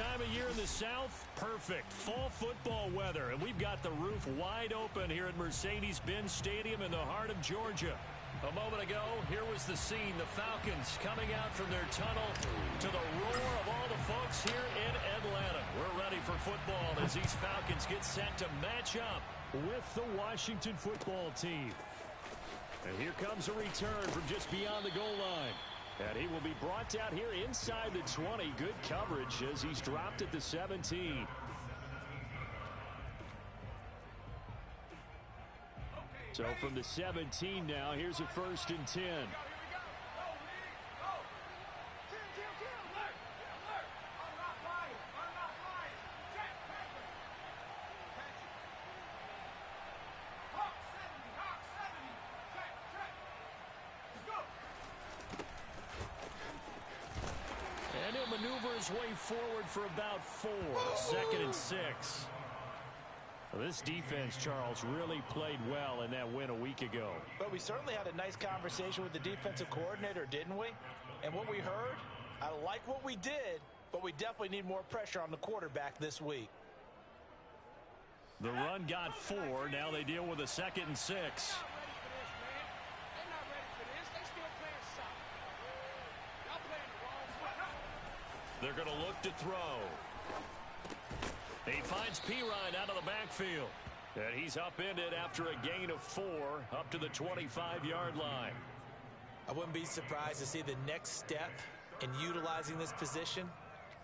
time of year in the South? Perfect. Fall football weather, and we've got the roof wide open here at Mercedes-Benz Stadium in the heart of Georgia. A moment ago, here was the scene. The Falcons coming out from their tunnel to the roar of all the folks here in Atlanta. We're ready for football as these Falcons get set to match up with the Washington football team. And here comes a return from just beyond the goal line. And he will be brought out here inside the 20. Good coverage as he's dropped at the 17. So from the 17 now, here's a 1st and 10. And he'll maneuver his way forward for about 4. 2nd and 6. Well, this defense, Charles, really played well in that win a week ago. But we certainly had a nice conversation with the defensive coordinator, didn't we? And what we heard, I like what we did, but we definitely need more pressure on the quarterback this week. The run got 4. Now they deal with a 2nd and 6. They're going to look to throw. He finds Pirine out of the backfield. And he's upended after a gain of 4 up to the 25-yard line. I wouldn't be surprised to see the next step in utilizing this position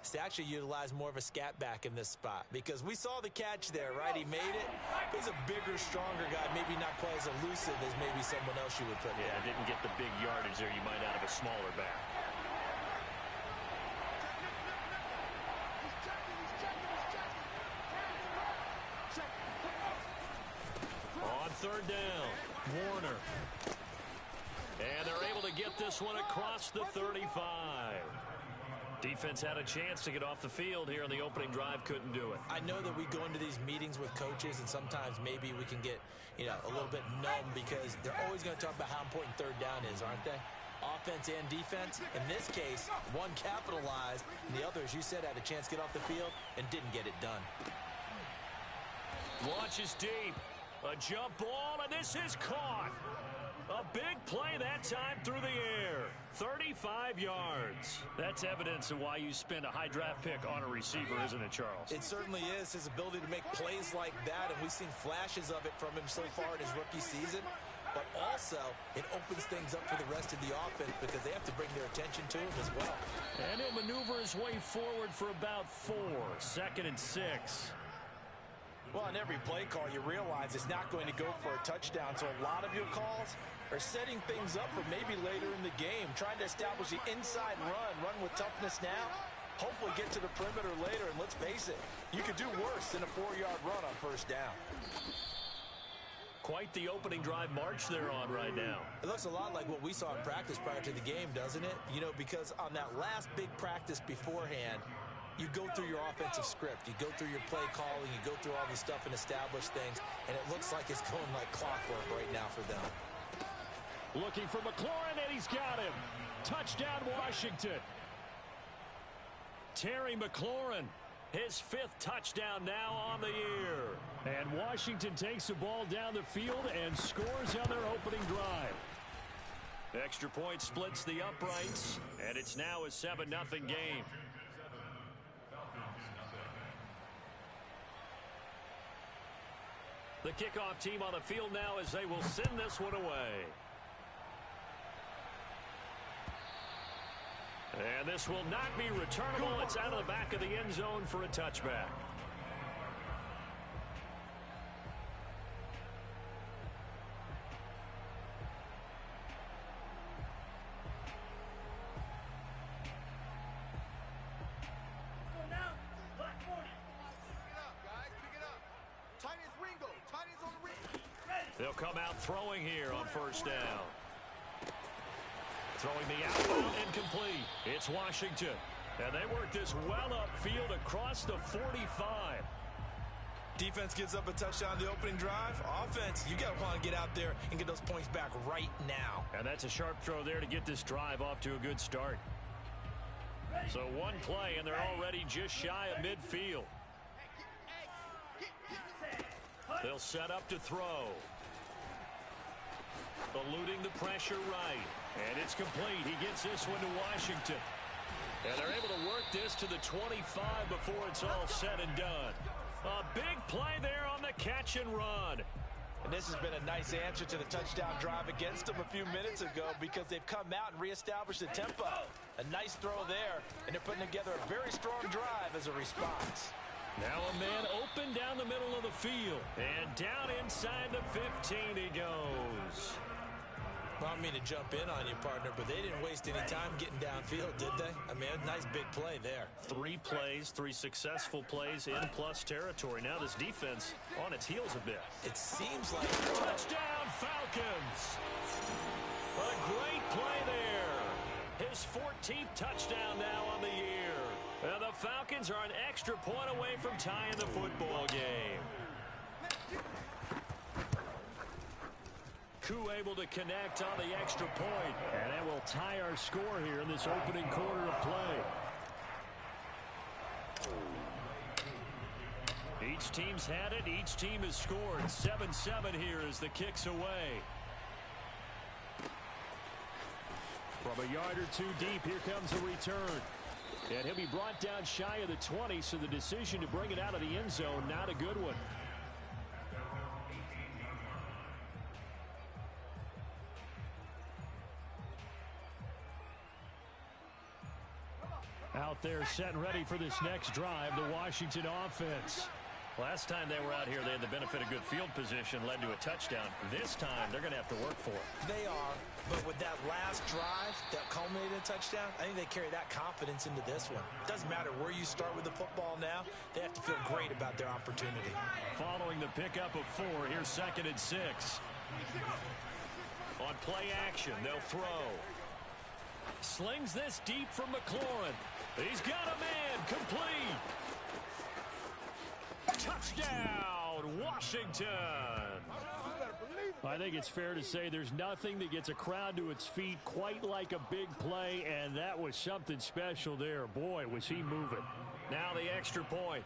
is to actually utilize more of a scat back in this spot. Because we saw the catch there, right? He made it. He's a bigger, stronger guy, maybe not quite as elusive as maybe someone else you would put there. Yeah, didn't get the big yardage there you might out of a smaller back. On 3rd down, Warner. And they're able to get this one across the 35. Defense had a chance to get off the field here in the opening drive, couldn't do it. I know that we go into these meetings with coaches, and sometimes maybe we can get, a little bit numb because they're always going to talk about how important 3rd down is, aren't they? Offense and defense. In this case, one capitalized, and the other, as you said, had a chance to get off the field and didn't get it done. Launches deep. A jump ball, and this is caught. A big play that time through the air. 35 yards. That's evidence of why you spend a high draft pick on a receiver, isn't it, Charles? It certainly is. His ability to make plays like that, and we've seen flashes of it from him so far in his rookie season. But also, it opens things up for the rest of the offense because they have to bring their attention to him as well. And he'll maneuver his way forward for about 4. 2nd and 6. Well, on every play call, you realize it's not going to go for a touchdown. So a lot of your calls are setting things up for maybe later in the game, trying to establish the inside run with toughness now, hopefully get to the perimeter later. And let's face it, you could do worse than a 4-yard run on 1st down. Quite the opening drive march they're on right now. It looks a lot like what we saw in practice prior to the game, doesn't it? Because on that last big practice beforehand, you go through your offensive script. You go through your play calling. You go through all this stuff and establish things. And it looks like it's going like clockwork right now for them. Looking for McLaurin, and he's got him. Touchdown, Washington. Terry McLaurin, his 5th touchdown now on the year. And Washington takes the ball down the field and scores on their opening drive. Extra point splits the uprights, and it's now a 7-0 game. The kickoff team on the field now as they will send this one away. And this will not be returnable. It's out of the back of the end zone for a touchback. They'll come out throwing here on 1st down. Throwing the outfield incomplete. It's Washington. And they work this well upfield across the 45. Defense gives up a touchdown the opening drive. Offense, you got to want to get out there and get those points back right now. And that's a sharp throw there to get this drive off to a good start. So one play, and they're already just shy of midfield. They'll set up to throw. Eluding the pressure right. And it's complete. He gets this one to Washington. And they're able to work this to the 25 before it's all said and done. A big play there on the catch and run. And this has been a nice answer to the touchdown drive against them a few minutes ago because they've come out and reestablished the tempo. A nice throw there, and they're putting together a very strong drive as a response. Now a man open down the middle of the field. And down inside the 15 he goes. Well, I don't mean to jump in on you, partner, but they didn't waste any time getting downfield, did they? I mean, a nice big play there. 3 plays, 3 successful plays in plus territory. Now this defense on its heels a bit. It seems like... Touchdown, Falcons! A great play there. His 14th touchdown now on the year. And the Falcons are an extra point away from tying the football game. Koo able to connect on the extra point. And that will tie our score here in this opening quarter of play. Each team's had it. Each team has scored. 7-7 here as the kick's away. From a yard or 2 deep, here comes a return. And he'll be brought down shy of the 20, so the decision to bring it out of the end zone, not a good one. Out there set and ready for this next drive, the Washington offense. Last time they were out here, they had the benefit of good field position, led to a touchdown. This time, they're going to have to work for it. They are, but with that last drive that culminated in a touchdown, I think they carry that confidence into this one. Doesn't matter where you start with the football now, they have to feel great about their opportunity. Following the pickup of 4, here's 2nd and 6. On play action, they'll throw. Slings this deep from McLaurin. He's got a man, complete. Touchdown, Washington. I think it's fair to say there's nothing that gets a crowd to its feet quite like a big play, and that was something special there. Boy, was he moving. Now the extra point.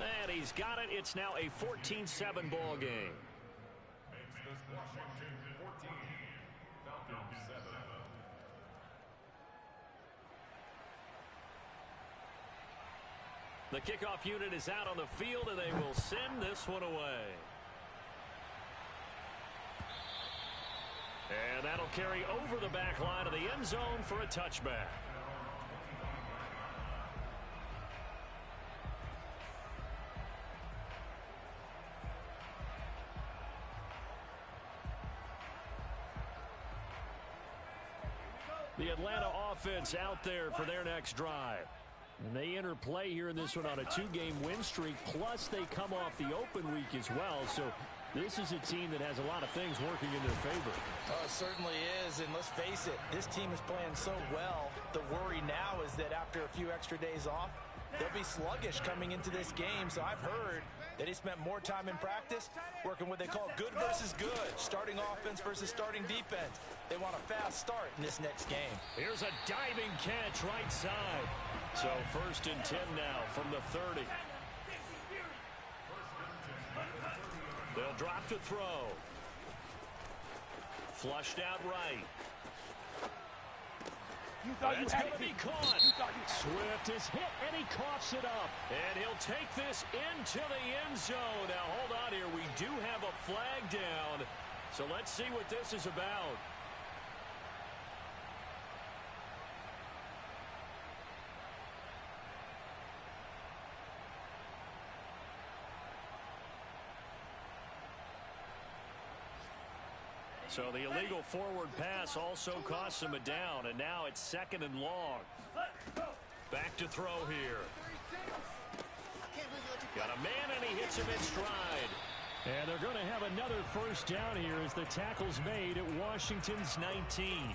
And he's got it. It's now a 14-7 ball game. The kickoff unit is out on the field, and they will send this one away. And that'll carry over the back line of the end zone for a touchback. The Atlanta offense out there for their next drive. And they enter play here in this one on a 2-game win streak, plus they come off the open week as well. So this is a team that has a lot of things working in their favor. Oh, it certainly is, and let's face it, this team is playing so well. The worry now is that after a few extra days off, they'll be sluggish coming into this game. So I've heard that they spent more time in practice working what they call good versus good, starting offense versus starting defense. They want a fast start in this next game. Here's a diving catch right side. So 1st and 10 now from the 30. They'll drop to throw. Flushed out right. That's going to be caught. Swift is hit, and he coughs it up. And he'll take this into the end zone. Now, hold on here. We do have a flag down. So let's see what this is about. So the illegal forward pass also costs him a down, and now it's 2nd and long. Back to throw here. Got a man, and he hits him in stride. And they're going to have another 1st down here as the tackle's made at Washington's 19.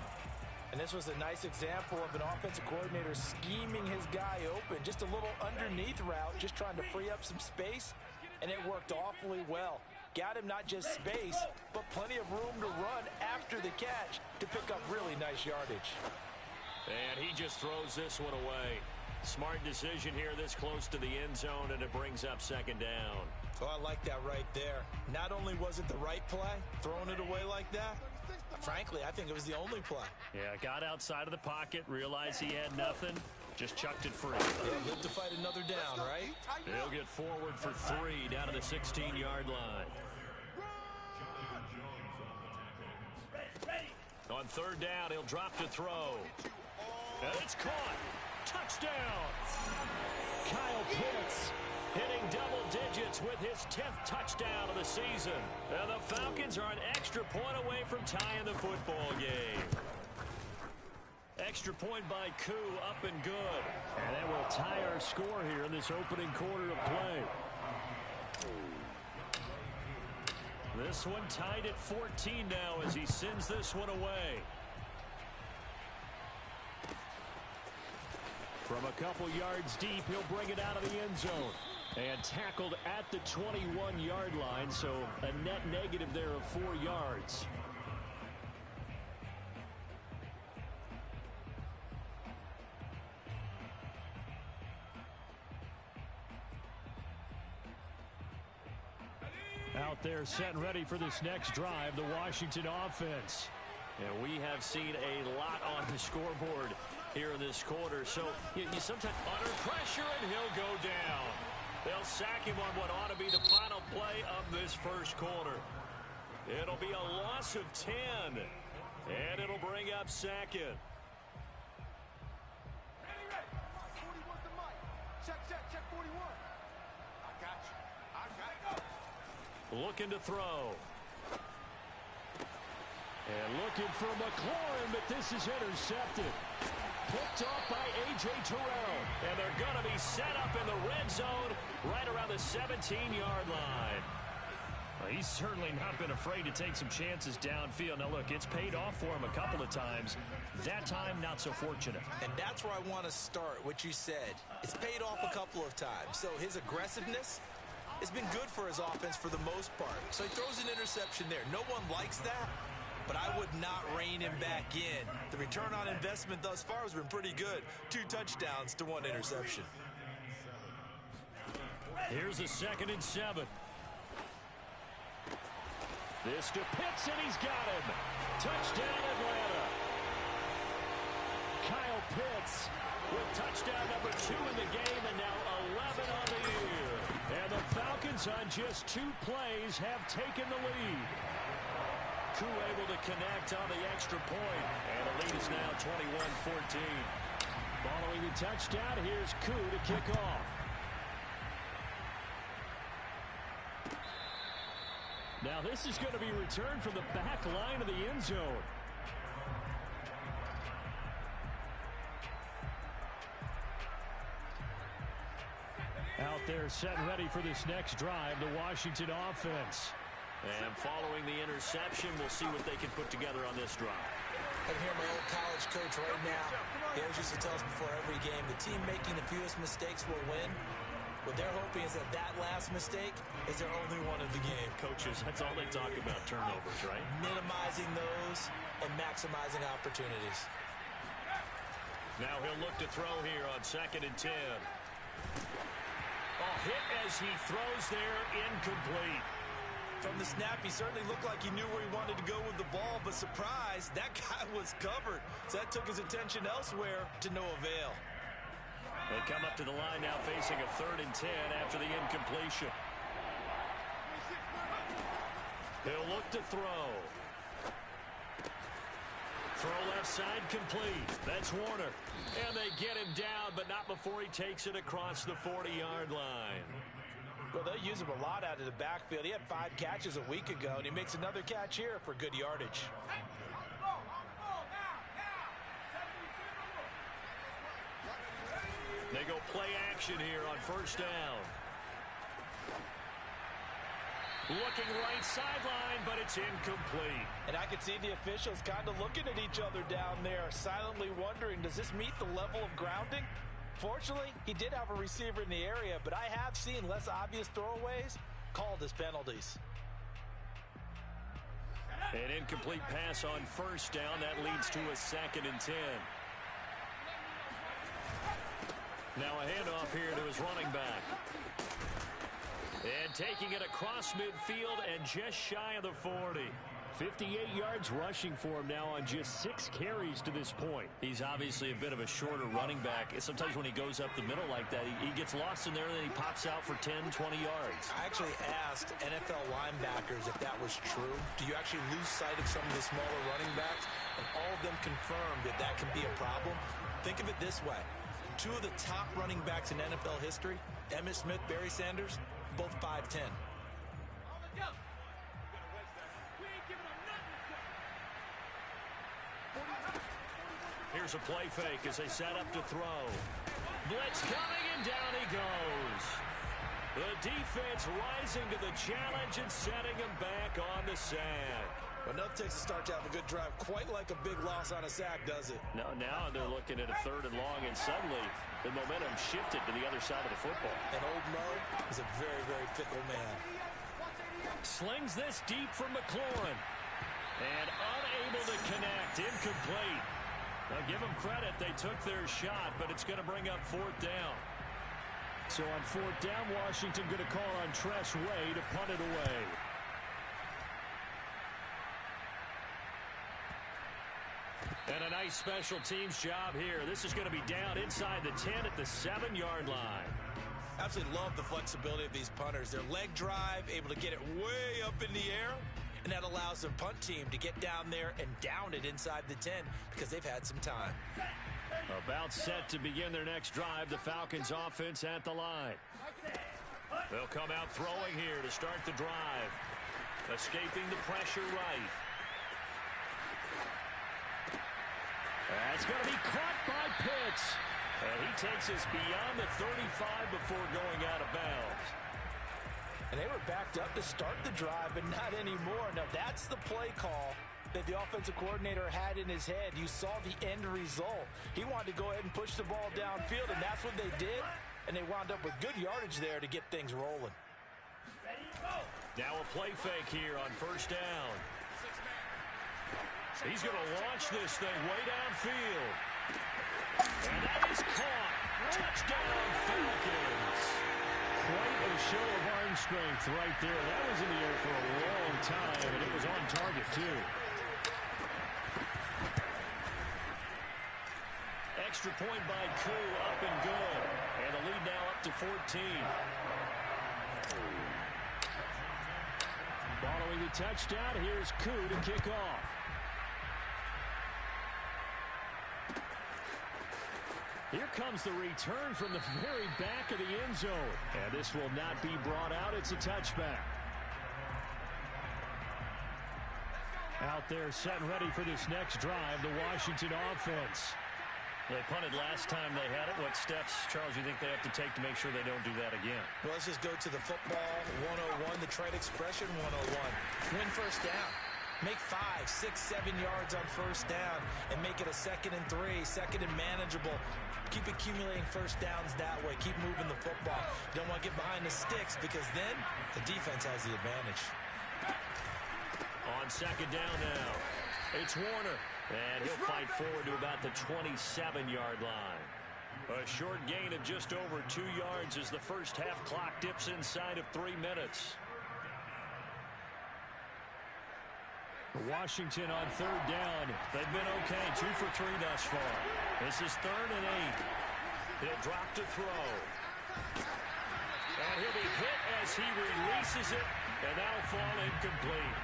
And this was a nice example of an offensive coordinator scheming his guy open. Just a little underneath route, just trying to free up some space, and it worked awfully well. Got him not just space, but plenty of room to run after after the catch to pick up really nice yardage. And he just throws this one away. Smart decision here this close to the end zone, and it brings up second down. Oh, I like that right there. Not only was it the right play, throwing it away like that, frankly, I think it was the only play. Yeah, got outside of the pocket, realized he had nothing, just chucked it free. Yeah, live to fight another down, right? He'll get forward for 3 down to the 16-yard line. On third down, he'll drop to throw. And it's caught. Touchdown. Kyle Pitts hitting double digits with his 10th touchdown of the season. And the Falcons are an extra point away from tying the football game. Extra point by Koo, up and good. And that will tie our score here in this opening quarter of play. This one tied at 14 now as he sends this one away. From a couple yards deep, he'll bring it out of the end zone. And tackled at the 21-yard line, so a net negative there of 4 yards. Out there set and ready for this next drive, the Washington offense. And we have seen a lot on the scoreboard here in this quarter. So you sometimes under pressure, and he'll go down. They'll sack him on what ought to be the final play of this first quarter. It'll be a loss of 10, and it'll bring up second. Looking to throw. And looking for McLaurin, but this is intercepted. Picked off by A.J. Terrell. And they're going to be set up in the red zone right around the 17-yard line. Well, he's certainly not been afraid to take some chances downfield. Now, look, it's paid off for him a couple of times. That time, not so fortunate. And that's where I want to start, what you said. It's paid off a couple of times. So his aggressiveness has been good for his offense for the most part. So he throws an interception there. No one likes that, but I would not rein him back in. The return on investment thus far has been pretty good. 2 touchdowns to 1 interception. Here's a 2nd and 7. This to Pitts, and he's got him. Touchdown, Atlanta. Kyle Pitts with touchdown number 2 in the game, and now 11 on the year. And the Falcons on just 2 plays have taken the lead. Koo able to connect on the extra point, and the lead is now 21-14. Following the touchdown, here's Koo to kick off. Now this is going to be returned from the back line of the end zone. Out there set and ready for this next drive, the Washington offense. And following the interception, we'll see what they can put together on this drive. I can hear my old college coach right now. He always used to tell us before every game, the team making the fewest mistakes will win. What they're hoping is that that last mistake is their only one of the game. Coaches, that's all they talk about, turnovers, right? Minimizing those and maximizing opportunities. Now he'll look to throw here on 2nd and 10. Hit as he throws there, incomplete. From the snap, he certainly looked like he knew where he wanted to go with the ball, but surprise, that guy was covered. So that took his attention elsewhere to no avail. They come up to the line now facing a 3rd and 10 after the incompletion. He'll look to throw. Throw left side complete. That's Warner. And they get him down, but not before he takes it across the 40-yard line. Well, they use him a lot out of the backfield. He had 5 catches a week ago, and he makes another catch here for good yardage. They go play action here on 1st down. Looking right sideline, but it's incomplete. And I can see the officials kind of looking at each other down there, silently wondering, does this meet the level of grounding? Fortunately, he did have a receiver in the area, but I have seen less obvious throwaways called as penalties. An incomplete pass on first down. That leads to a 2nd and 10. Now a handoff here to his running back. And taking it across midfield and just shy of the 40. 58 yards rushing for him now on just 6 carries to this point. He's obviously a bit of a shorter running back. Sometimes when he goes up the middle like that, he gets lost in there and then he pops out for 10, 20 yards. I actually asked NFL linebackers if that was true. Do you actually lose sight of some of the smaller running backs? And all of them confirmed that that can be a problem. Think of it this way. 2 of the top running backs in NFL history, Emmitt Smith, Barry Sanders, both 5'10". Here's a play fake as they set up to throw. Blitz coming, and down he goes. The defense rising to the challenge and setting him back on the sack. Enough takes a start to have a good drive. Quite like a big loss on a sack, does it? No, now they're looking at a 3rd and long, and suddenly the momentum shifted to the other side of the football. And old Mo is a very, very fickle man. Slings this deep from McLaurin. And unable to connect. Incomplete. Now give them credit. They took their shot, but it's going to bring up 4th down. So on 4th down, Washington going to call on Tress Way to punt it away. And a nice special teams job here. This is going to be down inside the 10 at the 7-yard line. Absolutely love the flexibility of these punters. Their leg drive, able to get it way up in the air. And that allows their punt team to get down there and down it inside the 10 because they've had some time. About set to begin their next drive. The Falcons offense at the line. They'll come out throwing here to start the drive. Escaping the pressure right. That's going to be caught by Pitts. And he takes us beyond the 35 before going out of bounds. And they were backed up to start the drive, but not anymore. Now, that's the play call that the offensive coordinator had in his head. You saw the end result. He wanted to go ahead and push the ball downfield, and that's what they did. And they wound up with good yardage there to get things rolling. Now a play fake here on 1st down. He's going to launch this thing way downfield. And that is caught. Touchdown, Falcons. Quite a show of arm strength right there. That was in the air for a long time, and it was on target, too. Extra point by Koo, up and good. And the lead now up to 14. Following the touchdown, here's Koo to kick off. Here comes the return from the very back of the end zone. And this will not be brought out. It's a touchback. Out there set and ready for this next drive, the Washington offense. They punted last time they had it. What steps, Charles, you think they have to take to make sure they don't do that again? Well, let's just go to the football 101, the trade expression 101. Win first down. Make 5, 6, 7 yards on first down and make it a 2nd and 3, 2nd and manageable. Keep accumulating first downs that way. Keep moving the football. You don't want to get behind the sticks because then the defense has the advantage. On 2nd down now, it's Warner. And he'll fight forward to about the 27-yard line. A short gain of just over 2 yards as the first half clock dips inside of 3 minutes. Washington on 3rd down. They've been okay. 2 for 3 thus far. This is 3rd and 8. He'll drop to throw. And he'll be hit as he releases it. And that'll fall incomplete.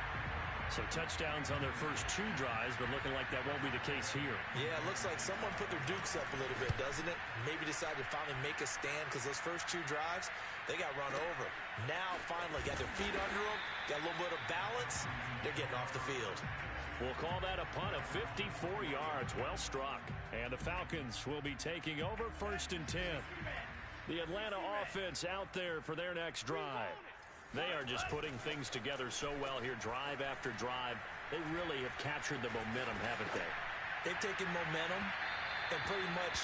So touchdowns on their first 2 drives, but looking like that won't be the case here. Yeah, it looks like someone put their dukes up a little bit, doesn't it? Maybe decided to finally make a stand because those first 2 drives, they got run over. Now, finally, got their feet under them, got a little bit of balance. They're getting off the field. We'll call that a punt of 54 yards. Well struck. And the Falcons will be taking over 1st and 10. The Atlanta offense out there for their next drive. They are just putting things together so well here, drive after drive. They really have captured the momentum, haven't they? They've taken momentum and pretty much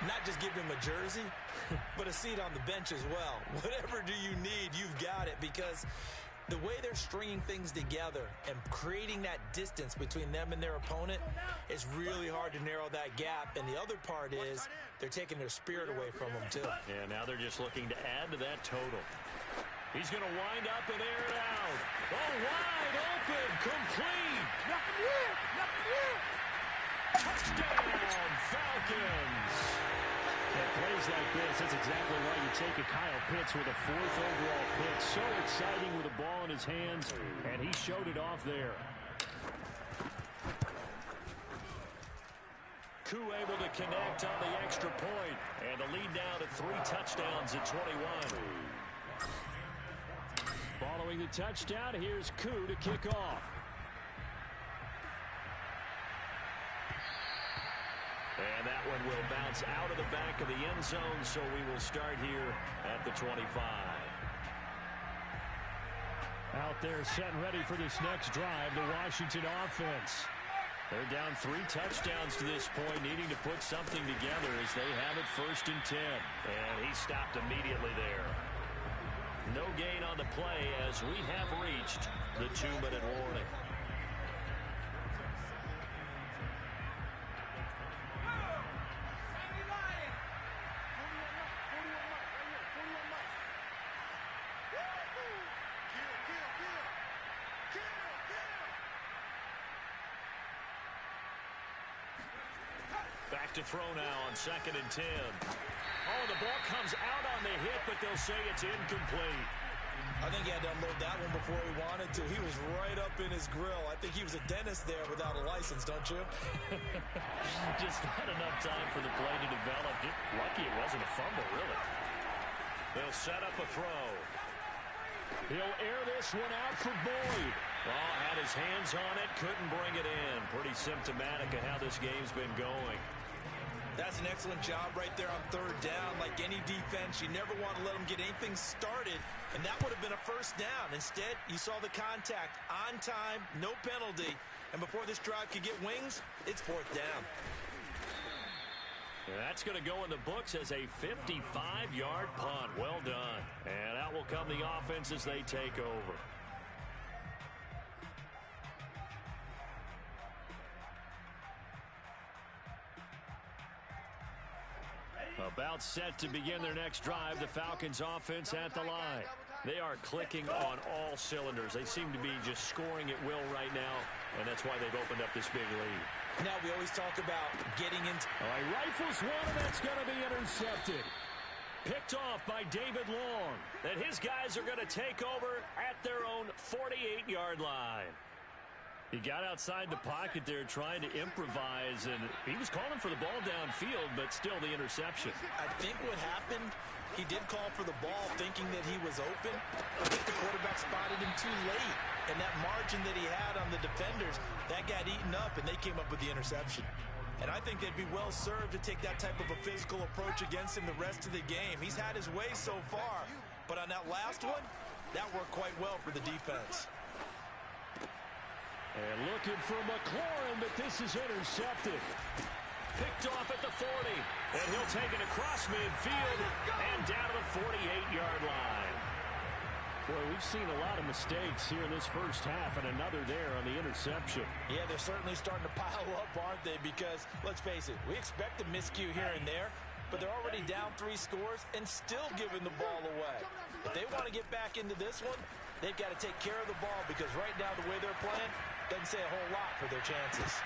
not just give them a jersey, but a seat on the bench as well. Whatever do you need, you've got it, because The way they're stringing things together and creating that distance between them and their opponent is really hard to narrow that gap. And the other part is they're taking their spirit away from them, too. And now they're just looking to add to that total. He's going to wind up and air it out. Oh, wide open, complete. Touchdown, Falcons. At plays like this, that's exactly why you take a Kyle Pitts with a 4th overall pick. So exciting with the ball in his hands, and he showed it off there. Koo able to connect on the extra point, and the lead now to 3 touchdowns at 21. Following the touchdown, here's Koo to kick off. And that one will bounce out of the back of the end zone, so we will start here at the 25. Out there set and ready for this next drive, the Washington offense. They're down 3 touchdowns to this point, needing to put something together as they have it 1st and 10. And he stopped immediately there. No gain on the play as we have reached the 2-minute warning. Back to throw now on 2nd and 10. Oh, the ball comes out on the hit, but they'll say it's incomplete. I think he had to unload that one before he wanted to. He was right up in his grill. I think he was a dentist there without a license, don't you? Just not enough time for the play to develop. Just lucky it wasn't a fumble, really. They'll set up a throw. He'll air this one out for Boyd. Oh, had his hands on it, couldn't bring it in. Pretty symptomatic of how this game's been going. That's an excellent job right there on 3rd down. Like any defense, you never want to let them get anything started, and that would have been a 1st down. Instead, you saw the contact on time, no penalty, and before this drive could get wings, it's 4th down. And that's going to go in the books as a 55-yard punt. Well done. And out will come the offense as they take over. About set to begin their next drive, the Falcons offense at the line. They are clicking on all cylinders. They seem to be just scoring at will right now, and that's why they've opened up this big lead. Now, we always talk about getting into... All right, rifles one, and that's going to be intercepted. Picked off by David Long. That his guys are going to take over at their own 48-yard line. He got outside the pocket there trying to improvise, and he was calling for the ball downfield, but still the interception. I think what happened, he did call for the ball thinking that he was open. I think the quarterback spotted him too late, and that margin that he had on the defenders, that got eaten up, and they came up with the interception. And I think they'd be well served to take that type of a physical approach against him the rest of the game. He's had his way so far, but on that last one, that worked quite well for the defense. And looking for McLaurin, but this is intercepted. Picked off at the 40, and he'll take it across midfield and down to the 48-yard line. Boy, we've seen a lot of mistakes here in this first half, and another there on the interception. Yeah, they're certainly starting to pile up, aren't they? Because, let's face it, we expect a miscue here and there, but they're already down 3 scores and still giving the ball away. If they want to get back into this one, they've got to take care of the ball, because right now the way they're playing doesn't say a whole lot for their chances.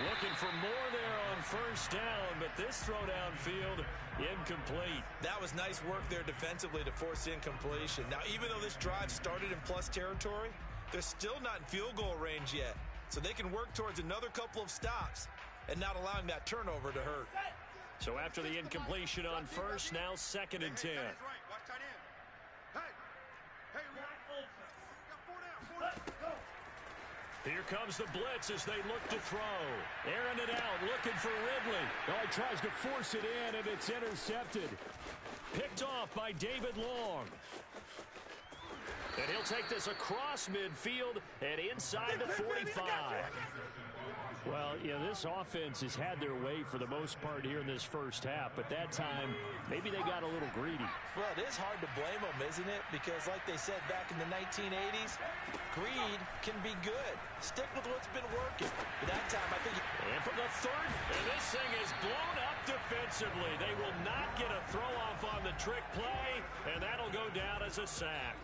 Looking for more there on 1st down, but this throw downfield incomplete. That was nice work there defensively to force incompletion. Now, even though this drive started in plus territory, they're still not in field goal range yet. So they can work towards another couple of stops and not allowing that turnover to hurt. So after the incompletion on 1st, now 2nd and 10. Here comes the blitz as they look to throw. Airing it out, looking for Ridley. Oh, he tries to force it in, and it's intercepted. Picked off by David Long. And he'll take this across midfield and inside the 45. Well, this offense has had their way for the most part here in this first half, but that time, maybe they got a little greedy. Well, it is hard to blame them, isn't it? Because like they said back in the 1980s, greed can be good. Stick with what's been working. But that time, I think... And from the third, and this thing is blown up defensively. They will not get a throw-off on the trick play, and that'll go down as a sack.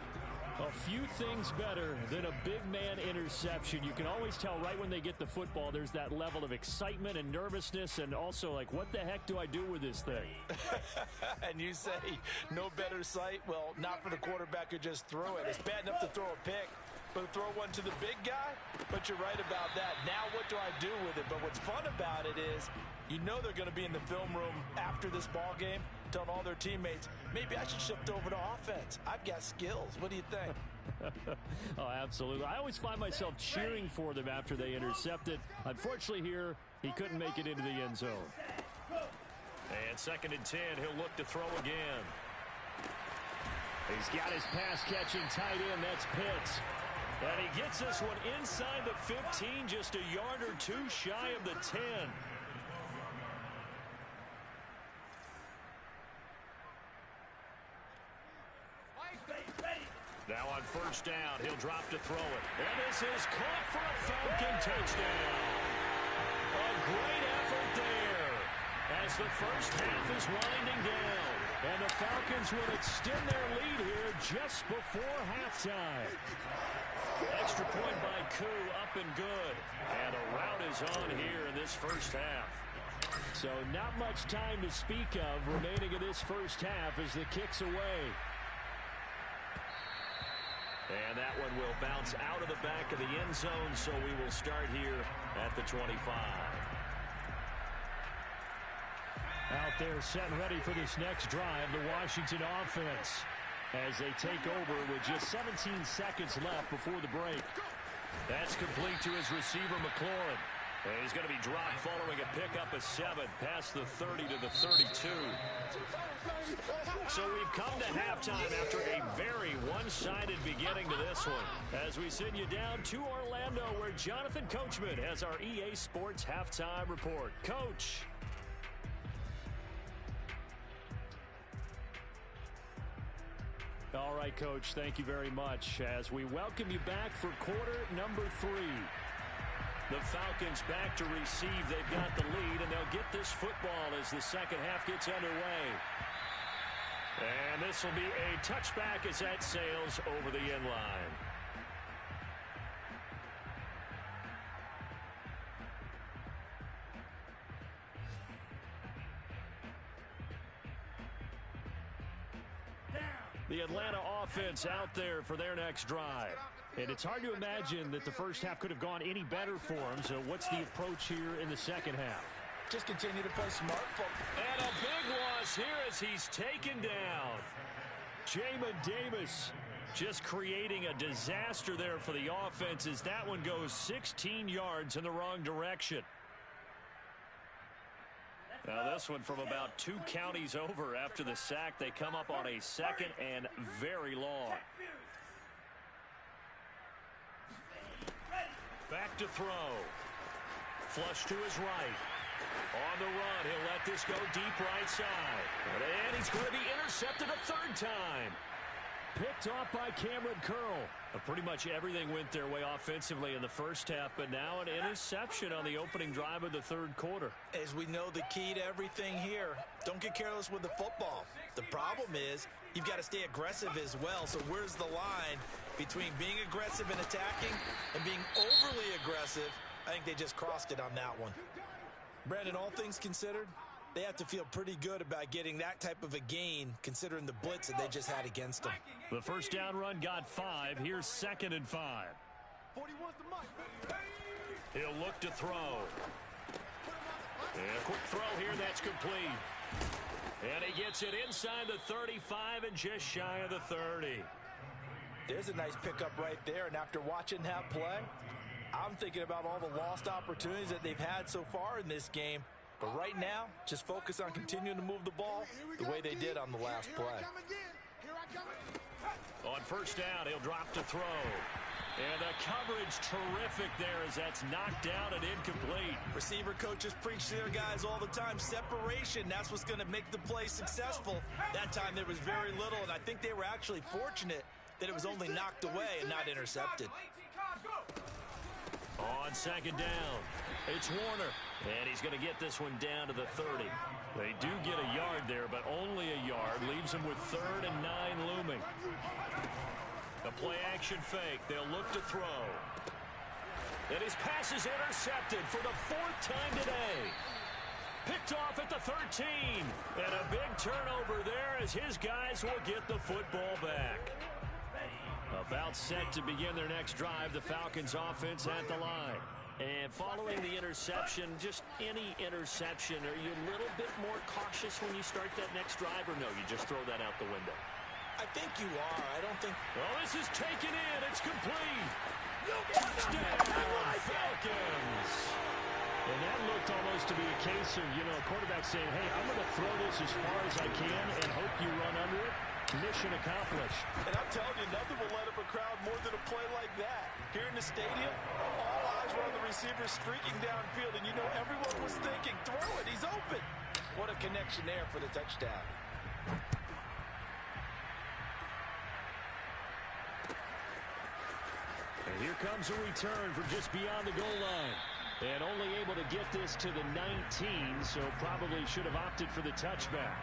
A few things better than a big man interception. You can always tell right when they get the football, there's that level of excitement and nervousness, and also like, what the heck do I do with this thing? And you say no better sight? Well, not for the quarterback who just threw it. It's bad enough to throw a pick, but to throw one to the big guy? But you're right about that. Now what do I do with it? But what's fun about it is you know they're going to be in the film room after this ball game, telling all their teammates, maybe I should shift over to offense. I've got skills. What do you think? Oh, absolutely. I always find myself cheering for them after they intercept it. Unfortunately here, he couldn't make it into the end zone. And 2nd and 10, he'll look to throw again. He's got his pass-catching tight end. That's Pitts. And he gets this one inside the 15, just a yard or two shy of the 10. Now on 1st down, he'll drop to throw it. And this is caught for a Falcon touchdown. A great effort there as the first half is winding down. And the Falcons will extend their lead here just before halftime. Extra point by Koo, up and good. And a rout is on here in this first half. So not much time to speak of remaining in this first half as the kick's away. And that one will bounce out of the back of the end zone, so we will start here at the 25. Out there set and ready for this next drive, the Washington offense, as they take over with just 17 seconds left before the break. That's complete to his receiver, McLaurin. And he's going to be dropped following a pickup of 7 past the 30 to the 32. So we've come to halftime after a very one-sided beginning to this one. As we send you down to Orlando, where Jonathan Coachman has our EA Sports Halftime Report. Coach. All right, Coach, thank you very much. As we welcome you back for quarter number 3. The Falcons back to receive. They've got the lead, and they'll get this football as the second half gets underway. And this will be a touchback as that sails over the end line. The Atlanta offense out there for their next drive. And it's hard to imagine that the first half could have gone any better for them. So what's the approach here in the second half? Just continue to play smart football. And a big loss here as he's taken down. Jamin Davis just creating a disaster there for the offense as that one goes 16 yards in the wrong direction. Now this one from about 2 counties over after the sack. They come up on a 2nd and very long. Back to throw. Flush to his right. On the run, he'll let this go deep right side. And he's going to be intercepted a 3rd time. Picked off by Cameron Curl. Pretty much everything went their way offensively in the first half, but now an interception on the opening drive of the 3rd quarter. As we know, the key to everything here, don't get careless with the football. The problem is you've got to stay aggressive as well. So where's the line between being aggressive and attacking and being overly aggressive? I think they just crossed it on that one. Brandon, all things considered, they have to feel pretty good about getting that type of a gain considering the blitz that they just had against them. The first down run got 5. Here's 2nd and 5. He'll look to throw. And a quick throw here, that's complete. And he gets it inside the 35 and just shy of the 30. There's a nice pickup right there, and after watching that play, I'm thinking about all the lost opportunities that they've had so far in this game. But right now, just focus on continuing to move the ball the way they did on the last play. On first down, he'll drop to throw. And the coverage terrific there as that's knocked down and incomplete. Receiver coaches preach to their guys all the time. Separation, that's what's going to make the play successful. That time there was very little, and I think they were actually fortunate that it was only knocked away and not intercepted. On second down, it's Warner. And he's going to get this one down to the 30. They do get a yard there, but only a yard. Leaves them with 3rd and 9 looming. A play-action fake. They'll look to throw. And his pass is intercepted for the 4th time today. Picked off at the 13. And a big turnover there as his guys will get the football back. About set to begin their next drive, the Falcons offense at the line. And following the interception, just any interception, are you a little bit more cautious when you start that next drive, or no, you just throw that out the window? I think you are. I don't think... Well, this is taken in. It's complete. Touchdown, Falcons. And that looked almost to be a case of, a quarterback saying, hey, I'm going to throw this as far as I can and hope you run under it. Mission accomplished. And I'm telling you, nothing will let up a crowd more than a play like that. Here in the stadium, all eyes were on the receiver streaking downfield, and everyone was thinking, throw it, he's open. What a connection there for the touchdown. And here comes a return from just beyond the goal line. And only able to get this to the 19, so probably should have opted for the touchback.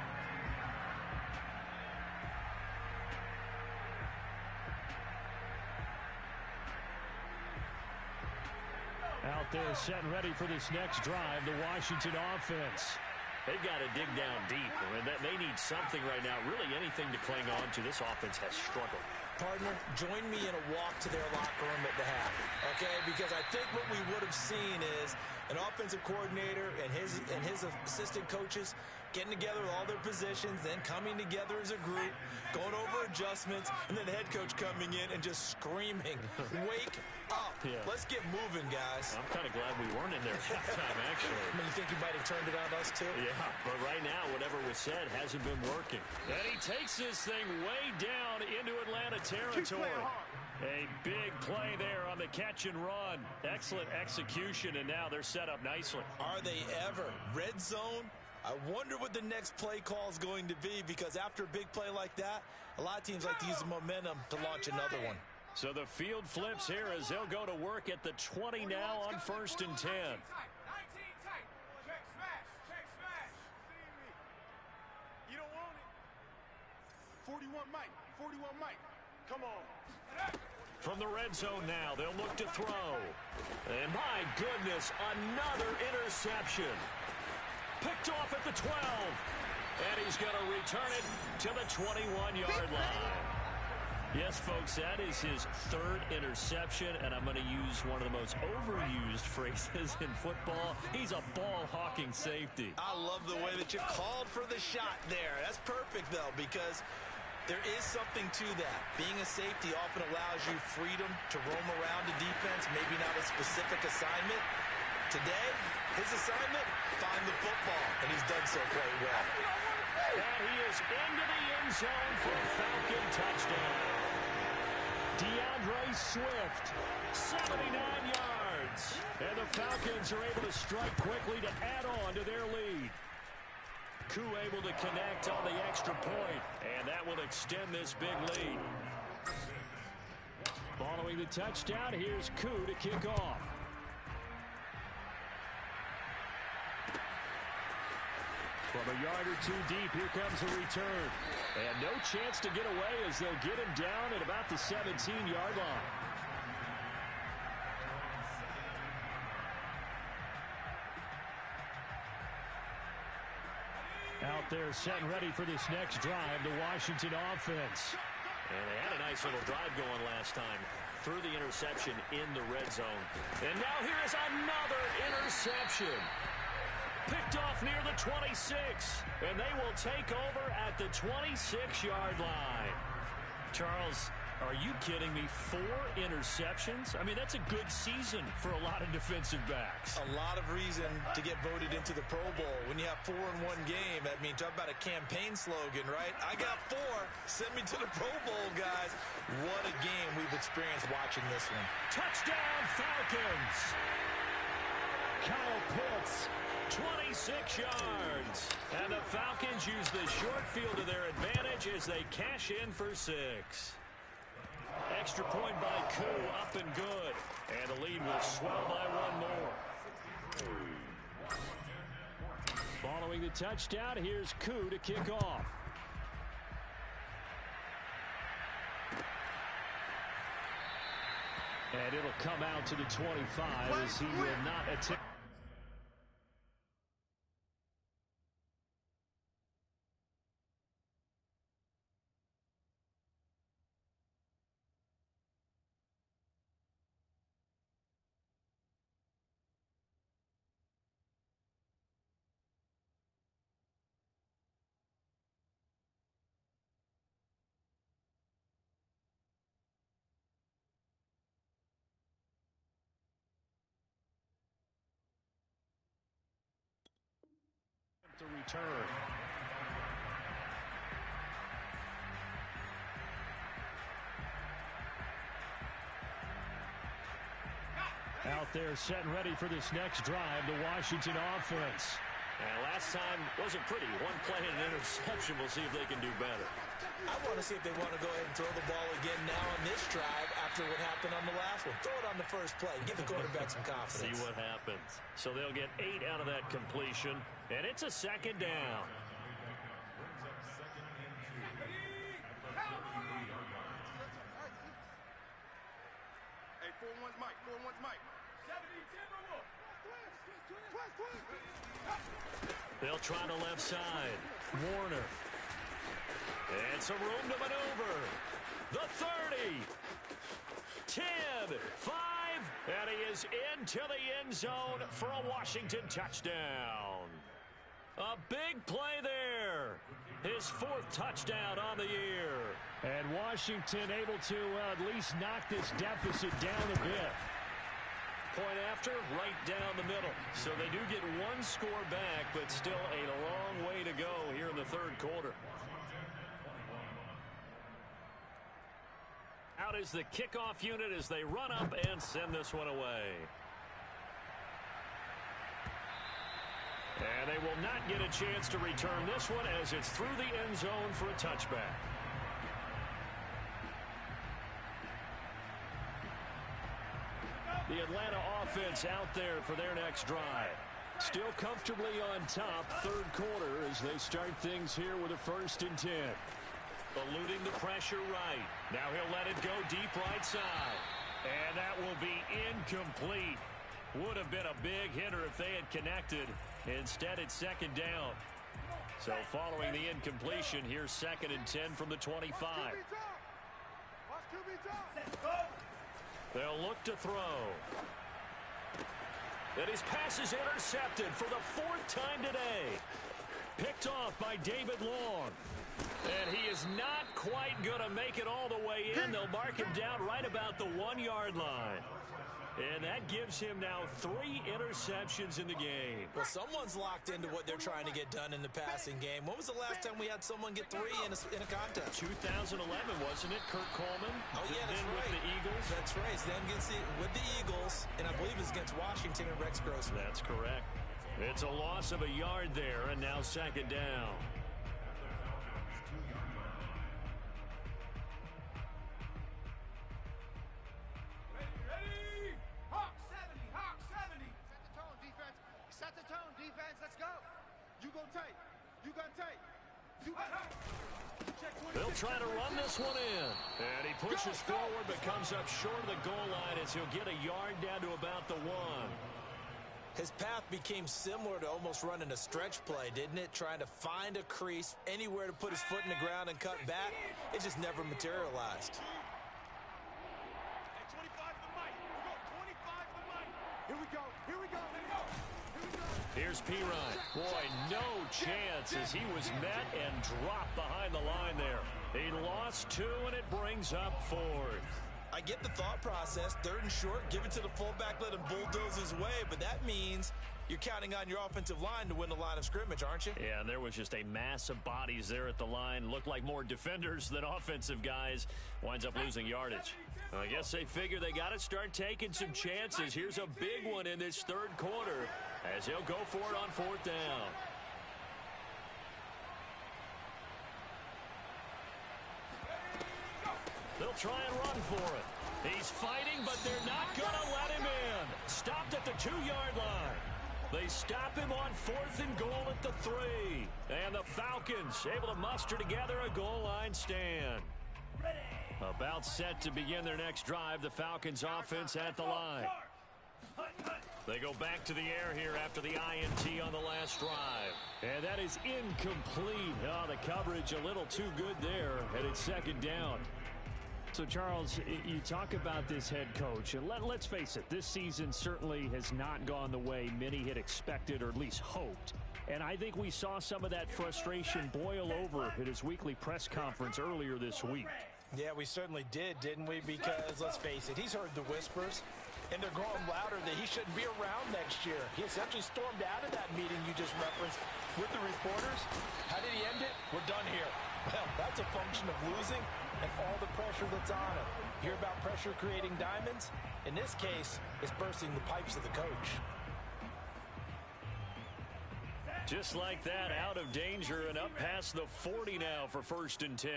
Out there set and ready for this next drive, the Washington offense. They've got to dig down deep. I mean, they need something right now, really anything to cling on to. This offense has struggled. Partner, join me in a walk to their locker room at the half, okay? Because I think what we would have seen is an offensive coordinator and his assistant coaches getting together with all their positions, then coming together as a group, going over adjustments, and then the head coach coming in and just screaming, wake up. Yeah. Let's get moving, guys. I'm kind of glad we weren't in there at halftime, actually. I mean, you think he might have turned it on us, too? Yeah, but right now, whatever was said hasn't been working. And he takes this thing way down into Atlanta territory. A big play there on the catch and run. Excellent execution, and now they're set up nicely. Are they ever? Red zone? I wonder what the next play call is going to be, because after a big play like that, a lot of teams like to use the momentum to launch another one. So the field flips here as they'll go to work at the 20 now on 1st and 10. You don't want it. 41 Mike. 41 Mike. Come on. From the red zone now, they'll look to throw. And my goodness, another interception. Picked off at the 12. And he's going to return it to the 21-yard line. Yes, folks, that is his 3rd interception, and I'm going to use one of the most overused phrases in football. He's a ball-hawking safety. I love the way that you called for the shot there. That's perfect, though, because there is something to that. Being a safety often allows you freedom to roam around the defense, maybe not a specific assignment. Today, his assignment, find the football, and he's done so quite well. And he is into the end zone for a Falcon touchdown. DeAndre Swift, 79 yards. And the Falcons are able to strike quickly to add on to their lead. Koo able to connect on the extra point, and that will extend this big lead. Following the touchdown, here's Koo to kick off. From a yard or two deep, here comes a return. And no chance to get away as they'll get him down at about the 17-yard line. Out there set and ready for this next drive, the Washington offense. And they had a nice little drive going last time through the interception in the red zone. And now here is another interception. Picked off near the 26, and they will take over at the 26-yard line. Charles, Are you kidding me? 4 interceptions? I mean, that's a good season for a lot of defensive backs. A lot of reason to get voted into the Pro Bowl. When you have 4 in one game, I mean, talk about a campaign slogan, right? I got 4. Send me to the Pro Bowl, guys. What a game we've experienced watching this one. Touchdown, Falcons. Kyle Pitts, 26 yards. And the Falcons use the short field to their advantage as they cash in for 6. Extra point by Koo, up and good. And the lead will swell by 1 more. Following the touchdown, here's Koo to kick off. And it'll come out to the 25 as he will not attempt. To return. Out there set and ready for this next drive, the Washington offense. And last time wasn't pretty. 1 play and an interception. We'll see if they can do better. I want to see if they want to go ahead and throw the ball again now on this drive after what happened on the last one. Throw it on the first play. Give the quarterback some confidence. See what happens. So they'll get 8 out of that completion, and it's a 2nd down. Hey, 4-1's Mike. 4-1's Mike. They'll try the left side. Warner. And some room to maneuver. The 30. 10. 5. And he is into the end zone for a Washington touchdown. A big play there. His 4th touchdown on the year. And Washington able to at least knock this deficit down a bit. Point after, right down the middle. So they do get 1 score back, but still a long way to go here in the 3rd quarter. Out is the kickoff unit as they run up and send this one away. And they will not get a chance to return this one as it's through the end zone for a touchback. The Atlanta offense out there for their next drive. Still comfortably on top, 3rd quarter as they start things here with a 1st and 10. Eluding the pressure right. Now he'll let it go deep right side. And that will be incomplete. Would have been a big hitter if they had connected. Instead, it's 2nd down. So following the incompletion, here's 2nd and 10 from the 25. They'll look to throw. And his pass is intercepted for the 4th time today. Picked off by David Long. And he is not quite going to make it all the way in. They'll mark him down right about the 1-yard line. And that gives him now 3 interceptions in the game. Well, someone's locked into what they're trying to get done in the passing game. When was the last time we had someone get 3 in a contest? 2011, wasn't it? Kurt Coleman. Oh, yeah, that's right. With the Eagles. That's right. Then with the Eagles, and I believe it's against Washington and Rex Grossman. That's correct. It's a loss of a yard there, and now 2nd down. They'll try to run this one in. And he pushes forward but comes up short of the goal line as he'll get a yard down to about the 1. His path became similar to almost running a stretch play, didn't it? Trying to find a crease, anywhere to put his foot in the ground and cut back. It just never materialized. Hey, 25 to Mike. We go 25 to Mike. Here we go. Here we go. Here's Pirine. Boy, no chance as he was met and dropped behind the line there. He lost 2, and it brings up 4th. I get the thought process. 3rd and short, give it to the fullback, let him bulldoze his way. But that means you're counting on your offensive line to win the line of scrimmage, aren't you? Yeah, and there was just a mass of bodies there at the line. Looked like more defenders than offensive guys. Winds up losing yardage. I guess they figure they got to start taking some chances. Here's a big one in this 3rd quarter as he'll go for it on 4th down. They'll try and run for it. He's fighting, but they're not going to let him in. Stopped at the 2-yard line. They stop him on 4th and goal at the 3. And the Falcons able to muster together a goal line stand. About set to begin their next drive. The Falcons offense at the line. They go back to the air here after the INT on the last drive. And that is incomplete. Oh, the coverage a little too good there. And it's 2nd down. So, Charles, you talk about this head coach, and let's face it, this season certainly has not gone the way many had expected or at least hoped. And I think we saw some of that frustration boil over at his weekly press conference earlier this week. Yeah, we certainly did, didn't we? Because, let's face it, he's heard the whispers, and they're growing louder that he shouldn't be around next year. He essentially stormed out of that meeting you just referenced with the reporters. How did he end it? We're done here. Well, that's a function of losing and all the pressure that's on him. Hear about pressure creating diamonds? In this case, it's bursting the pipes of the coach. Just like that, out of danger and up past the 40 now for 1st and 10.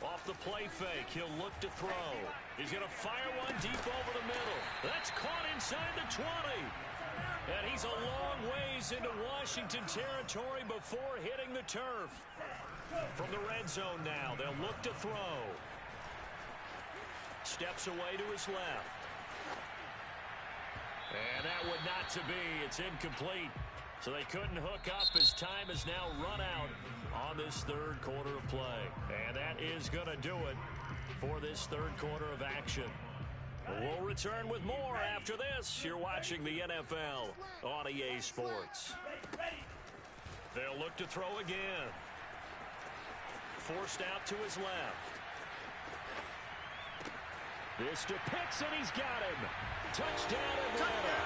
Off the play fake, he'll look to throw. He's going to fire one deep over the middle. That's caught inside the 20. And he's a long ways into Washington territory before hitting the turf. From the red zone now, they'll look to throw. Steps away to his left. And that would not to be. It's incomplete. So they couldn't hook up as time has now run out on this 3rd quarter of play. And that is going to do it for this 3rd quarter of action. We'll return with more after this. You're watching the NFL on EA Sports. They'll look to throw again. Forced out to his left. This to Pitts, and he's got him. Touchdown Atlanta.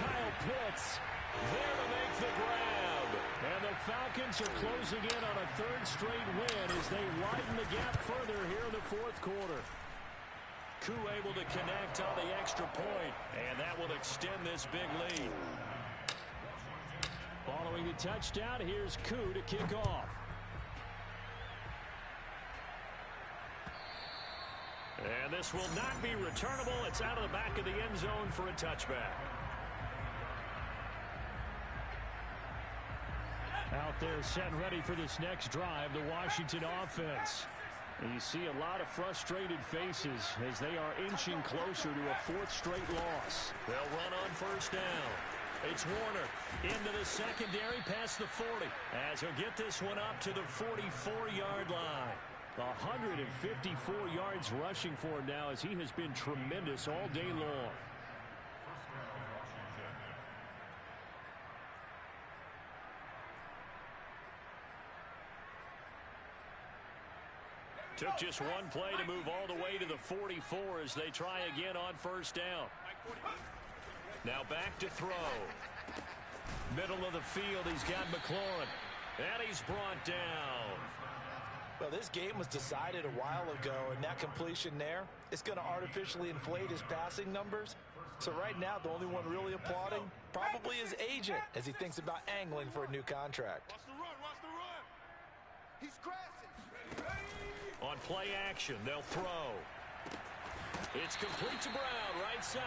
Kyle Pitts there to make the grab. And the Falcons are closing in on a 3rd straight win as they widen the gap further here in the 4th quarter. Koo able to connect on the extra point, and that will extend this big lead. Following the touchdown, here's Koo to kick off. And this will not be returnable. It's out of the back of the end zone for a touchback. Out there set and ready for this next drive, the Washington offense. And you see a lot of frustrated faces as they are inching closer to a 4th straight loss. They'll run on 1st down. It's Warner into the secondary past the 40 as he'll get this one up to the 44-yard line. 154 yards rushing for him now as he has been tremendous all day long. Took just one play to move all the way to the 44 as they try again on 1st down. Now back to throw. Middle of the field, he's got McLaurin. And he's brought down. Well, this game was decided a while ago, and that completion there is going to artificially inflate his passing numbers. So right now, the only one really applauding probably his agent as he thinks about angling for a new contract. Watch the run, watch the run. He's crashing. On play action, they'll throw. It's complete to Brown, right side.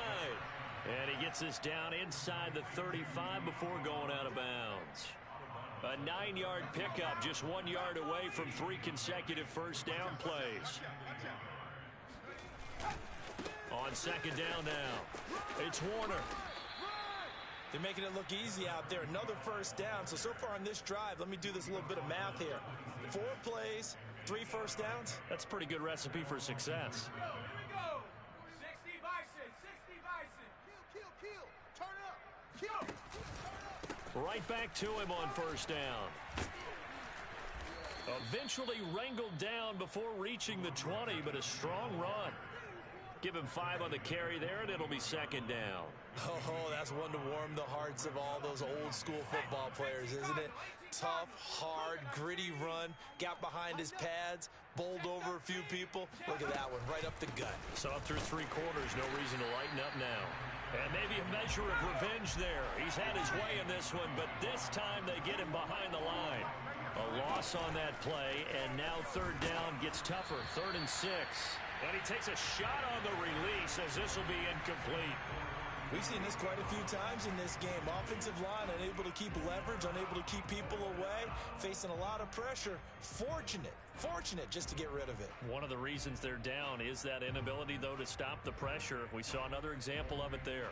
And he gets this down inside the 35 before going out of bounds. A 9-yard pickup, just 1 yard away from 3 consecutive 1st down plays. On 2nd down now, it's Warner. They're making it look easy out there. Another 1st down. So far on this drive, let me do this little bit of math here. 4 plays, 3 1st downs. That's a pretty good recipe for success. Here we go. 60 Bison, 60 Bison. Kill. Turn up. Kill. Right back to him on 1st down. Eventually wrangled down before reaching the 20, but a strong run. Give him 5 on the carry there, and it'll be second down. Oh, that's one to warm the hearts of all those old-school football players, isn't it? Tough, hard, gritty run, got behind his pads, bowled over a few people. Look at that one, right up the gut. So up through 3 quarters, no reason to lighten up now. And maybe a measure of revenge there. He's had his way in this one, but this time they get him behind the line. A loss on that play, and now third down gets tougher. 3rd and 6. And he takes a shot on the release as this will be incomplete. We've seen this quite a few times in this game. Offensive line unable to keep leverage, unable to keep people away, facing a lot of pressure. Fortunate just to get rid of it. One of the reasons they're down is that inability, though, to stop the pressure. We saw another example of it there.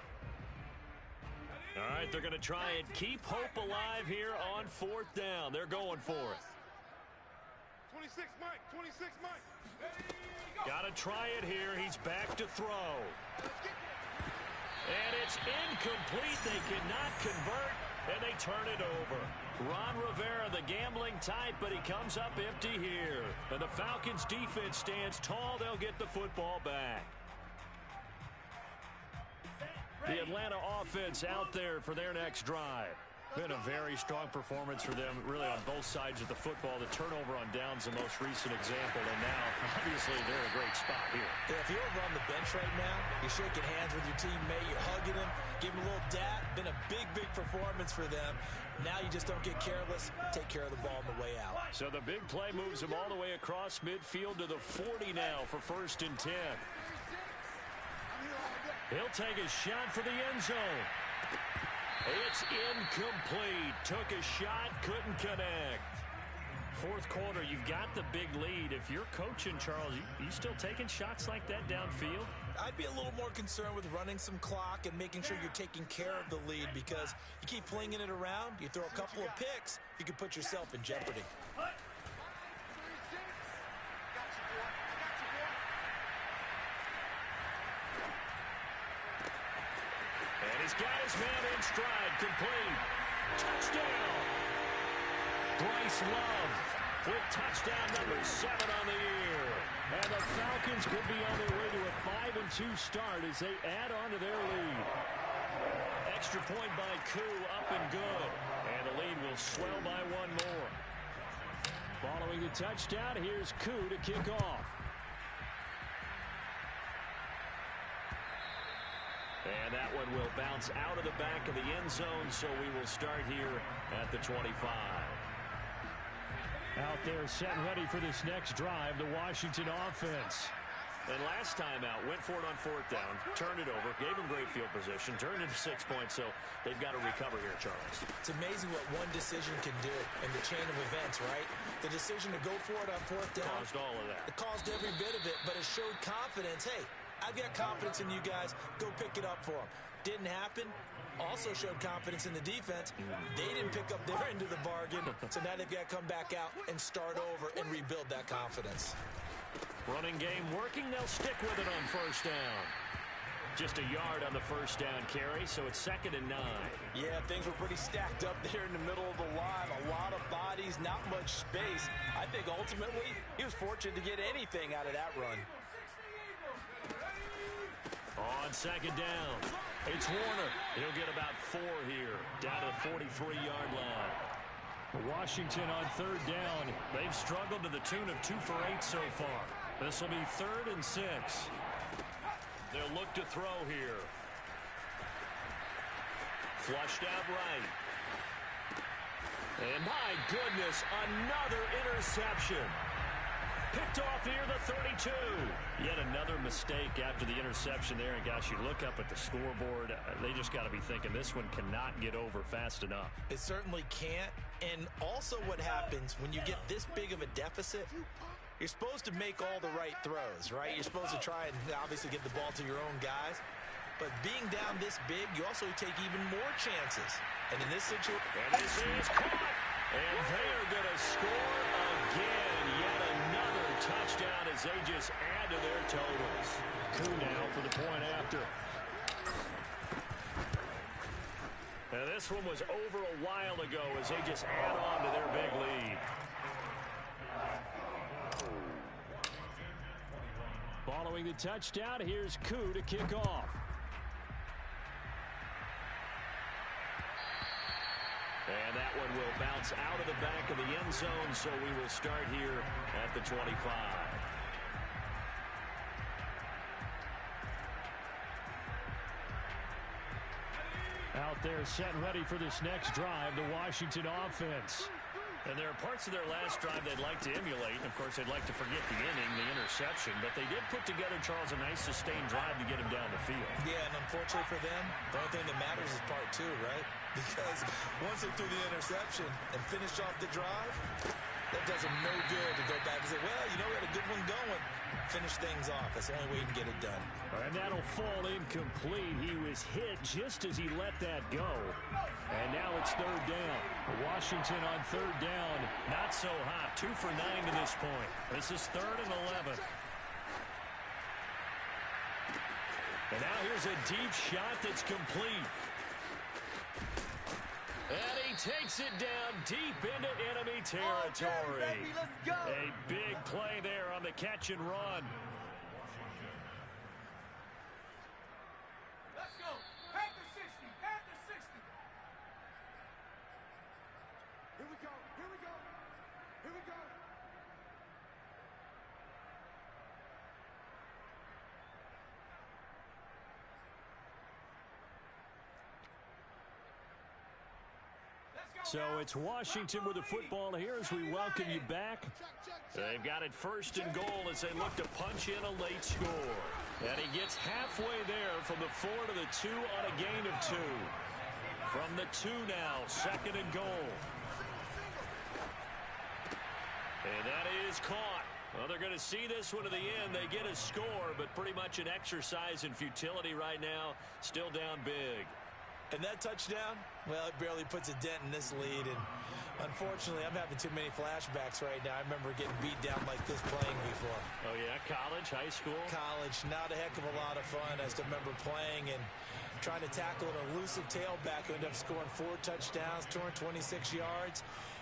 All right, they're going to try and keep hope alive here on 4th down. They're going for it. 26 Mike, 26 Mike. Got to try it here. He's back to throw. And it's incomplete. They cannot convert, and they turn it over. Ron Rivera, the gambling type, but he comes up empty here. And the Falcons defense stands tall. They'll get the football back. The Atlanta offense out there for their next drive. Been a very strong performance for them, really on both sides of the football. The turnover on downs the most recent example, and now, obviously, they're in a great spot here. Yeah, if you're over on the bench right now, you're shaking hands with your teammate, you're hugging him, give him a little dap. Been a big performance for them. Now you just don't get careless. Take care of the ball on the way out. So the big play moves him all the way across midfield to the 40 now for 1st and 10. He'll take a shot for the end zone. It's incomplete. Took a shot, couldn't connect. 4th quarter, you've got the big lead. If you're coaching, Charles, you still taking shots like that downfield? I'd be a little more concerned with running some clock and making sure you're taking care of the lead, because you keep flinging it around, you throw a couple of picks, you can put yourself in jeopardy. And he's got his man in stride, complete. Touchdown! Bryce Love with touchdown number 7 on the year. And the Falcons could be on their way to a 5-2 start as they add on to their lead. Extra point by Koo, up and good. And the lead will swell by 1 more. Following the touchdown, here's Koo to kick off. And that one will bounce out of the back of the end zone, so we will start here at the 25. Out there set and ready for this next drive, the Washington offense. And last time out, went for it on 4th down, turned it over, gave him great field position, turned it to 6 points, so they've got to recover here, Charles. It's amazing what one decision can do in the chain of events, right? The decision to go for it on 4th down. Caused all of that. It caused every bit of it, but it showed confidence. Hey, I've got confidence in you guys. Go pick it up for them. Didn't happen. Also showed confidence in the defense. They didn't pick up their end of the bargain, so now they've got to come back out and start over and rebuild that confidence. Running game working. They'll stick with it on 1st down. Just a yard on the 1st down carry, so it's 2nd and 9. Yeah, things were pretty stacked up there in the middle of the line. A lot of bodies, not much space. I think ultimately he was fortunate to get anything out of that run. On 2nd down, it's Warner. He'll get about 4 here, down to the 43-yard line. Washington on 3rd down. They've struggled to the tune of 2 for 8 so far. This will be 3rd and 6. They'll look to throw here. Flushed out right. And my goodness, another interception. Picked off here, the 32. Yet another mistake after the interception there. And gosh, you look up at the scoreboard, they just got to be thinking this one cannot get over fast enough. It certainly can't. And also what happens when you get this big of a deficit, you're supposed to make all the right throws, right? You're supposed to try and obviously get the ball to your own guys. But being down this big, you also take even more chances. And in this situation... And this is caught. And they are going to score again. Yet another touchdown as they just add to their totals. Koo now for the point after. Now this one was over a while ago as they just add on to their big lead. Throwing the touchdown, here's Koo to kick off. And that one will bounce out of the back of the end zone, so we will start here at the 25. Out there set and ready for this next drive, the Washington offense. And there are parts of their last drive they'd like to emulate. Of course, they'd like to forget the inning, the interception. But they did put together, Charles, a nice sustained drive to get him down the field. Yeah, and unfortunately for them, the only thing that matters is part two, right? Because once they threw the interception and finished off the drive, that does them no good to go back and say, well, you know, we had a good one going. Finish things off. That's the only way you can get it done. And that'll fall incomplete. He was hit just as he let that go. And now it's third down. Washington on third down. Not so hot. 2 for 9 to this point. This is 3rd and 11. And now here's a deep shot that's complete. And he takes it down deep into enemy territory. Okay, baby, let's go. A big play there on the catch and run. Let's go. Panther 60. Panther 60. Here we go. Here we go. Here we go. So it's Washington with the football here as we welcome you back. They've got it 1st and goal as they look to punch in a late score. And he gets halfway there from the 4 to the 2 on a gain of 2. From the 2 now, 2nd and goal. And that is caught. Well, they're going to see this one to the end. They get a score, but pretty much an exercise in futility right now. Still down big. And that touchdown, well, it barely puts a dent in this lead. And unfortunately, I'm having too many flashbacks right now. I remember getting beat down like this playing before. Oh, yeah? College, high school? College. Not a heck of a lot of fun. I still remember playing and trying to tackle an elusive tailback who ended up scoring 4 touchdowns, 226 yards.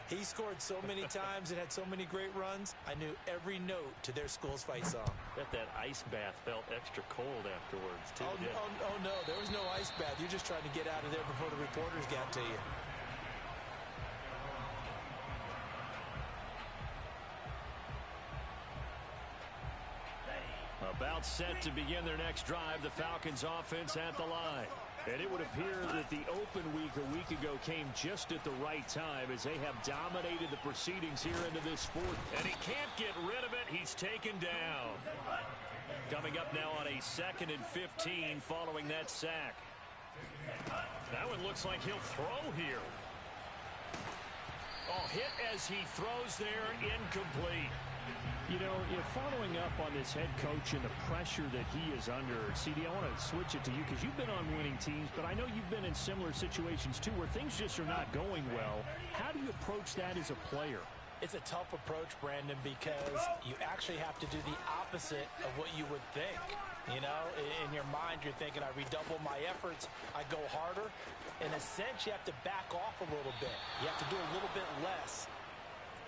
He scored so many times and had so many great runs, I knew every note to their school's fight song. Bet that ice bath felt extra cold afterwards, too. Oh, no, there was no ice bath. You're just trying to get out of there before the reporters got to you. About set to begin their next drive, the Falcons offense at the line. And it would appear that the open week a week ago came just at the right time as they have dominated the proceedings here into this sport. And he can't get rid of it. He's taken down. Coming up now on a 2nd and 15 following that sack. That one looks like he'll throw here. Oh, hit as he throws there, incomplete. You know, following up on this head coach and the pressure that he is under, CD, I want to switch it to you because you've been on winning teams, but I know you've been in similar situations too where things just are not going well. How do you approach that as a player? It's a tough approach, Brandon, because you actually have to do the opposite of what you would think. You know, in your mind, you're thinking, I redouble my efforts, I go harder. In a sense, you have to back off a little bit. You have to do a little bit less.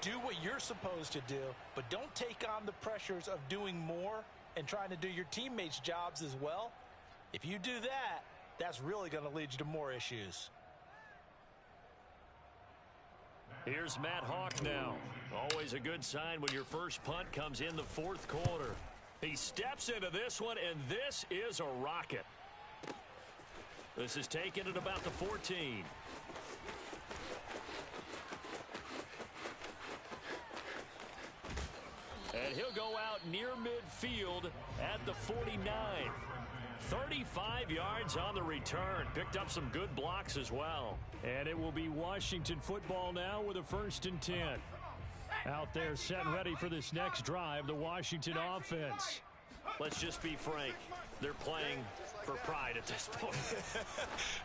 Do what you're supposed to do, but don't take on the pressures of doing more and trying to do your teammates' jobs as well. If you do that, that's really going to lead you to more issues. Here's Matt Hawk now. Always a good sign when your first punt comes in the 4th quarter. He steps into this one, and this is a rocket. This is taken at about the 14. And he'll go out near midfield at the 49. 35 yards on the return. Picked up some good blocks as well. And it will be Washington football now with a 1st and 10. Out there set and ready for this next drive, the Washington offense. Let's just be frank. They're playing for pride at this point.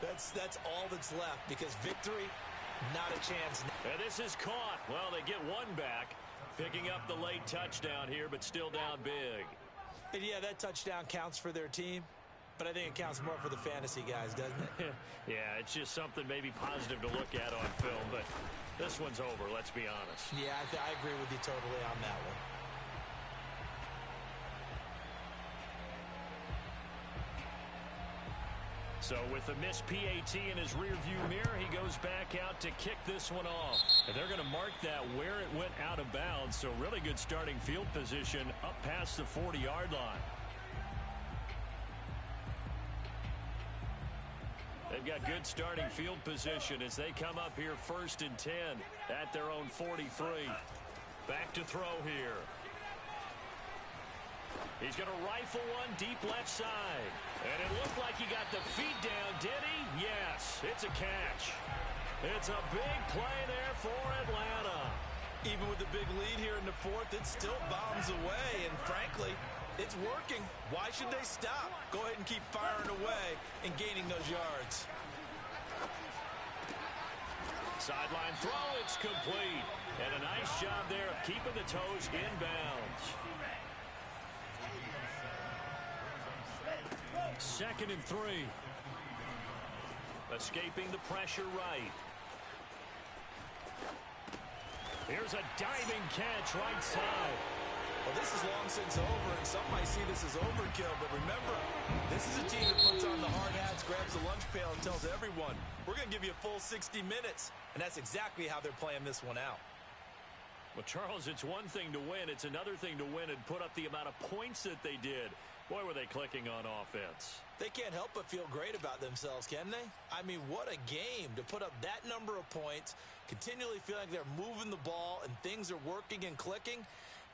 That's all that's left because victory, not a chance. And this is caught. Well, they get one back. Picking up the late touchdown here, but still down big. And yeah, that touchdown counts for their team, but I think it counts more for the fantasy guys, doesn't it? Yeah, it's just something maybe positive to look at on film, but this one's over, let's be honest. Yeah, I agree with you totally on that one. So with the missed PAT in his rearview mirror, he goes back out to kick this one off. And they're going to mark that where it went out of bounds. So really good starting field position up past the 40-yard line. They've got good starting field position as they come up here 1st and 10 at their own 43. Back to throw here. He's going to rifle one deep left side. And it looked like he got the feet down, did he? Yes, it's a catch. It's a big play there for Atlanta. Even with the big lead here in the 4th, it still bombs away. And frankly, it's working. Why should they stop? Go ahead and keep firing away and gaining those yards. Sideline throw, it's complete. And a nice job there of keeping the toes inbounds. 2nd and 3. Escaping the pressure right. Here's a diving catch right side. Well, this is long since over, and some might see this as overkill, but remember, this is a team that puts on the hard hats, grabs the lunch pail, and tells everyone, we're going to give you a full 60 minutes, and that's exactly how they're playing this one out. Well, Charles, it's one thing to win. It's another thing to win and put up the amount of points that they did. Boy, were they clicking on offense. They can't help but feel great about themselves, can they? I mean, what a game to put up that number of points, continually feeling like they're moving the ball and things are working and clicking.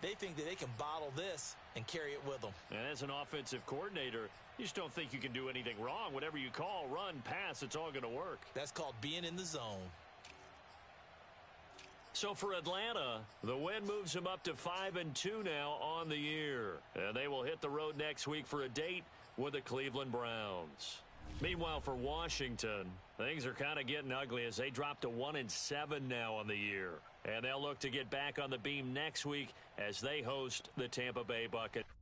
They think that they can bottle this and carry it with them. And as an offensive coordinator, you just don't think you can do anything wrong. Whatever you call, run, pass, it's all going to work. That's called being in the zone. So for Atlanta, the win moves them up to 5-2 now on the year. And they will hit the road next week for a date with the Cleveland Browns. Meanwhile, for Washington, things are kind of getting ugly as they drop to 1-7 now on the year. And they'll look to get back on the beam next week as they host the Tampa Bay Buccaneers.